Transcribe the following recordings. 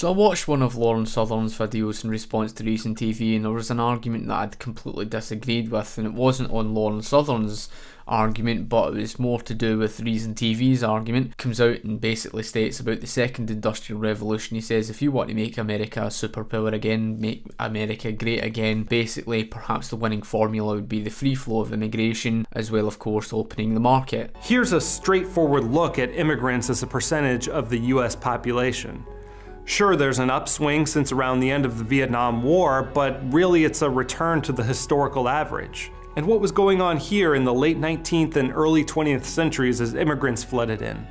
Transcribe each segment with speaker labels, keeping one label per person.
Speaker 1: So I watched one of Lauren Southern's videos in response to recent TV, and there was an argument that I'd completely disagreed with, and it wasn't on Lauren Southern's argument, but it was more to do with Reason TV's argument. Comes out and basically states about the second industrial revolution. He says, if you want to make America a superpower again, make America great again, basically perhaps the winning formula would be the free flow of immigration, as well of course opening the market.
Speaker 2: Here's a straightforward look at immigrants as a percentage of the US population. Sure, there's an upswing since around the end of the Vietnam War, but really it's a return to the historical average. And what was going on here in the late 19th and early 20th centuries as immigrants flooded in?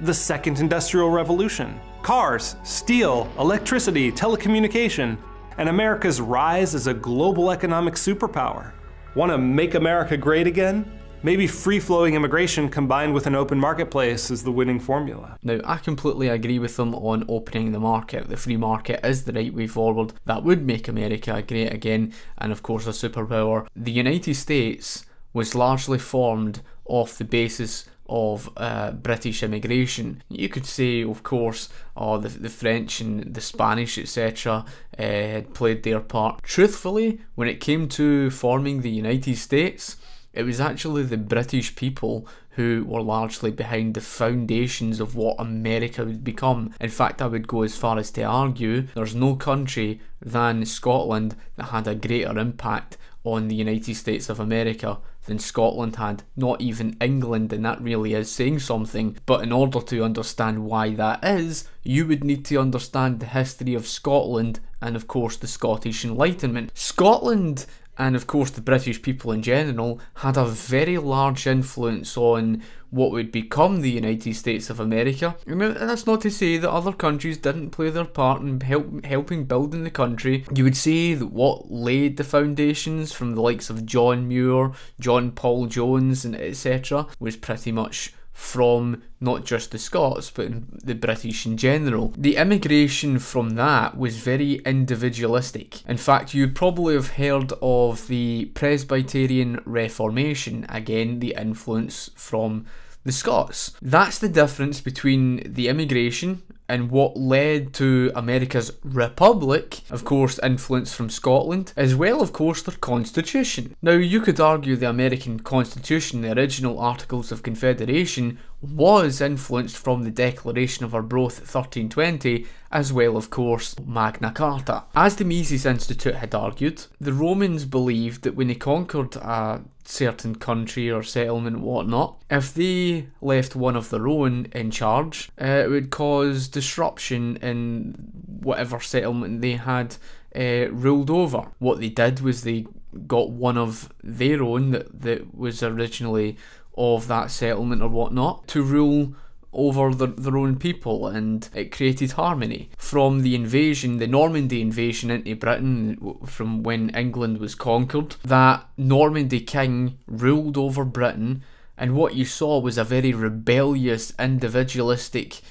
Speaker 2: The second industrial revolution. Cars, steel, electricity, telecommunication, and America's rise as a global economic superpower. Want to make America great again? Maybe free-flowing immigration combined with an open marketplace is the winning formula.
Speaker 1: Now, I completely agree with them on opening the market. The free market is the right way forward. That would make America great again, and of course a superpower. The United States was largely formed off the basis of British immigration. You could say, of course, the French and the Spanish, etc. Had played their part. Truthfully, when it came to forming the United States, it was actually the British people who were largely behind the foundations of what America would become. In fact, I would go as far as to argue there's no country than Scotland that had a greater impact on the United States of America than Scotland had. Not even England, and that really is saying something. But in order to understand why that is, you would need to understand the history of Scotland and of course the Scottish Enlightenment. Scotland, and of course the British people in general, had a very large influence on what would become the United States of America. And that's not to say that other countries didn't play their part in helping building the country. You would say that what laid the foundations from the likes of John Muir, John Paul Jones and etc. was pretty much from not just the Scots but the British in general. The immigration from that was very individualistic. In fact, you'd probably have heard of the Presbyterian Reformation, again the influence from the Scots. That's the difference between the immigration and what led to America's Republic, of course influence from Scotland, as well of course their Constitution. Now you could argue the American Constitution, the original Articles of Confederation, was influenced from the Declaration of Arbroath 1320, as well of course Magna Carta. As the Mises Institute had argued, the Romans believed that when they conquered a certain country or settlement and whatnot, if they left one of their own in charge, it would cause disruption in whatever settlement they had ruled over. What they did was they got one of their own that was originally of that settlement or whatnot to rule over their own people, and it created harmony. From the invasion, the Normandy invasion into Britain, from when England was conquered, that Normandy king ruled over Britain, and what you saw was a very rebellious, individualistic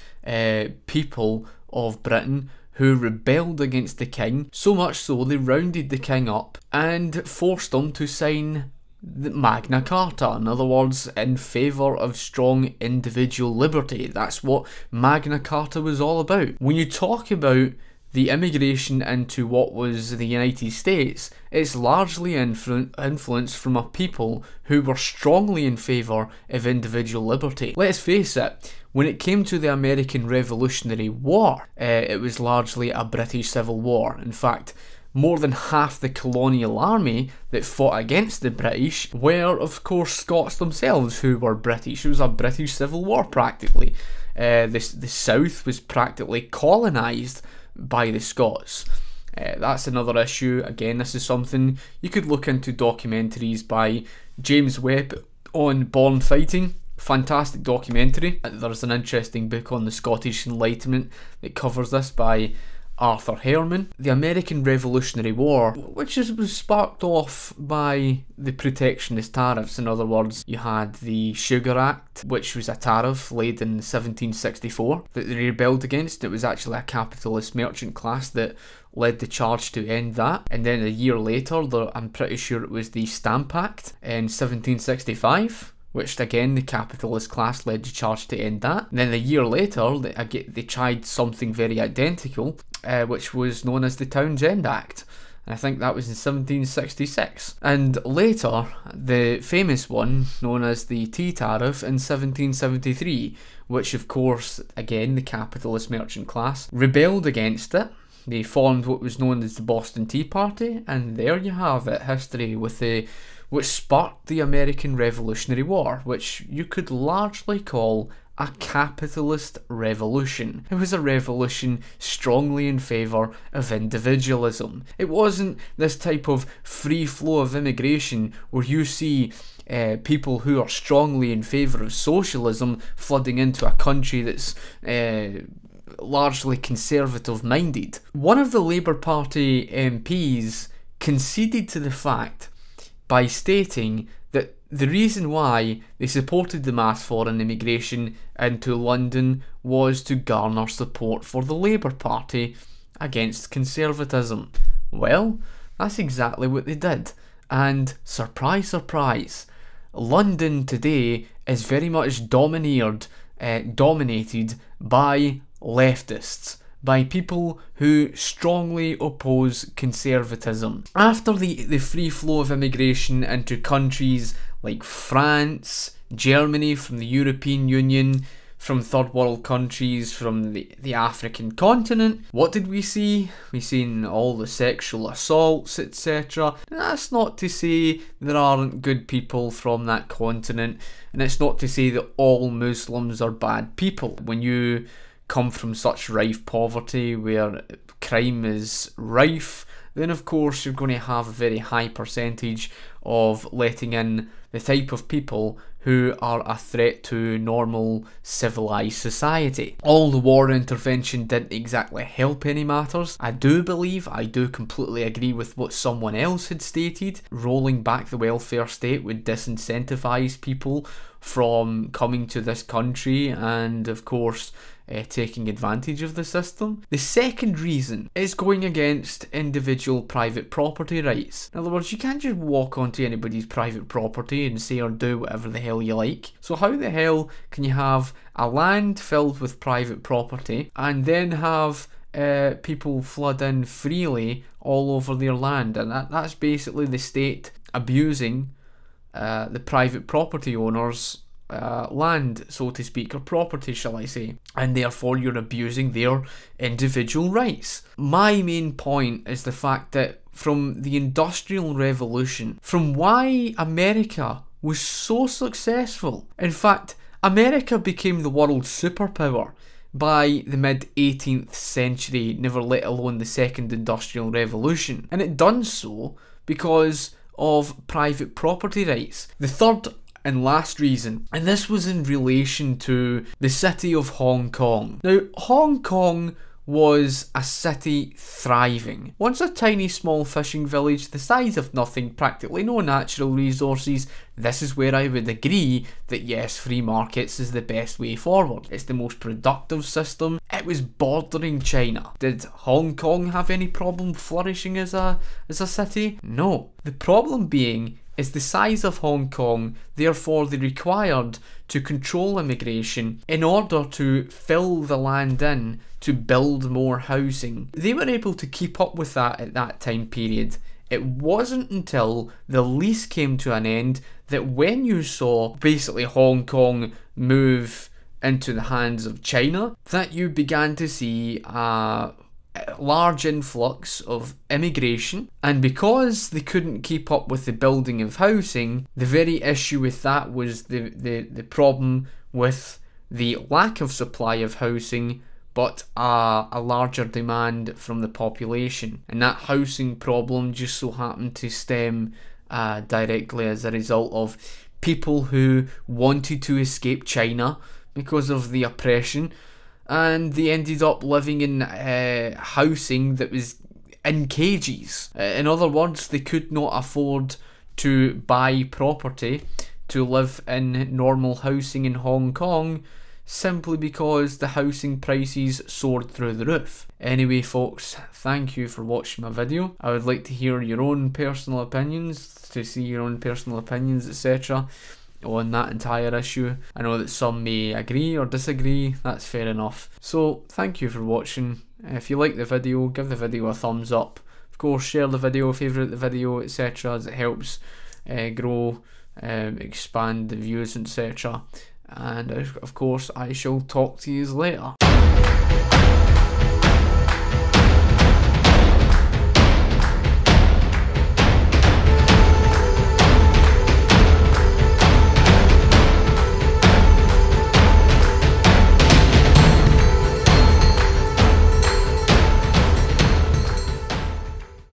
Speaker 1: people of Britain who rebelled against the king, so much so they rounded the king up and forced him to sign the Magna Carta. In other words, in favour of strong individual liberty. That's what Magna Carta was all about. When you talk about the immigration into what was the United States, it's largely influenced from a people who were strongly in favour of individual liberty. Let's face it, when it came to the American Revolutionary War, it was largely a British Civil War. In fact, more than half the colonial army that fought against the British were, of course, Scots themselves, who were British. It was a British Civil War, practically. The South was practically colonised by the Scots. That's another issue. Again, this is something you could look into. Documentaries by James Webb on Born Fighting. Fantastic documentary. There's an interesting book on the Scottish Enlightenment that covers this by Arthur Herman. The American Revolutionary War, which was sparked off by the protectionist tariffs. In other words, you had the Sugar Act, which was a tariff laid in 1764 that they rebelled against. It was actually a capitalist merchant class that led the charge to end that. And then a year later, I'm pretty sure it was the Stamp Act in 1765, which again the capitalist class led the charge to end that. And then a year later, they tried something very identical which was known as the Townshend Act. I think that was in 1766. And later, the famous one, known as the Tea Tariff in 1773, which of course, again, the capitalist merchant class rebelled against it. They formed what was known as the Boston Tea Party, and there you have it, history with which sparked the American Revolutionary War, which you could largely call a capitalist revolution. It was a revolution strongly in favour of individualism. It wasn't this type of free flow of immigration where you see people who are strongly in favour of socialism flooding into a country that's largely conservative minded. One of the Labour Party MPs conceded to the fact by stating that the reason why they supported the mass foreign immigration into London was to garner support for the Labour Party against conservatism. Well, that's exactly what they did. And surprise, surprise, London today is very much dominated by leftists, by people who strongly oppose conservatism. After the free flow of immigration into countries like France, Germany, from the European Union, from third world countries, from the African continent, what did we see? We seen all the sexual assaults, etc. That's not to say there aren't good people from that continent, and it's not to say that all Muslims are bad people. When you come from such rife poverty where crime is rife, then of course you're going to have a very high percentage of letting in the type of people who are a threat to normal civilized society. All the war intervention didn't exactly help any matters. I do completely agree with what someone else had stated. Rolling back the welfare state would disincentivize people from coming to this country and of course taking advantage of the system. The second reason is going against individual private property rights. In other words, you can't just walk onto anybody's private property and say or do whatever the hell you like. So how the hell can you have a land filled with private property and then have people flood in freely all over their land? And that's basically the state abusing the private property owners' land, so to speak, or property, shall I say, and therefore you're abusing their individual rights. My main point is the fact that from the Industrial Revolution, from why America was so successful, in fact, America became the world's superpower by the mid-18th century, never let alone the Second Industrial Revolution, and it done so because of private property rights. The third and last reason, and this was in relation to the city of Hong Kong. Now, Hong Kong was a city thriving. Once a tiny small fishing village, the size of nothing, practically no natural resources. This is where I would agree that yes, free markets is the best way forward. It's the most productive system. It was bordering China. Did Hong Kong have any problem flourishing as a city? No. The problem being is the size of Hong Kong, therefore they required to control immigration in order to fill the land in to build more housing. They were able to keep up with that at that time period. It wasn't until the lease came to an end that when you saw basically Hong Kong move into the hands of China, that you began to see a large influx of immigration, and because they couldn't keep up with the building of housing, the very issue with that was the problem with the lack of supply of housing but a larger demand from the population, and that housing problem just so happened to stem directly as a result of people who wanted to escape China because of the oppression, and they ended up living in housing that was in cages. In other words, they could not afford to buy property to live in normal housing in Hong Kong simply because the housing prices soared through the roof. Anyway folks, thank you for watching my video. I would like to hear your own personal opinions, to see your own personal opinions, etc. on that entire issue. I know that some may agree or disagree, that's fair enough. So thank you for watching, If you like the video, give the video a thumbs up. Of course, share the video, favourite the video, etc. as it helps grow, expand the views, etc. And of course, I shall talk to you later.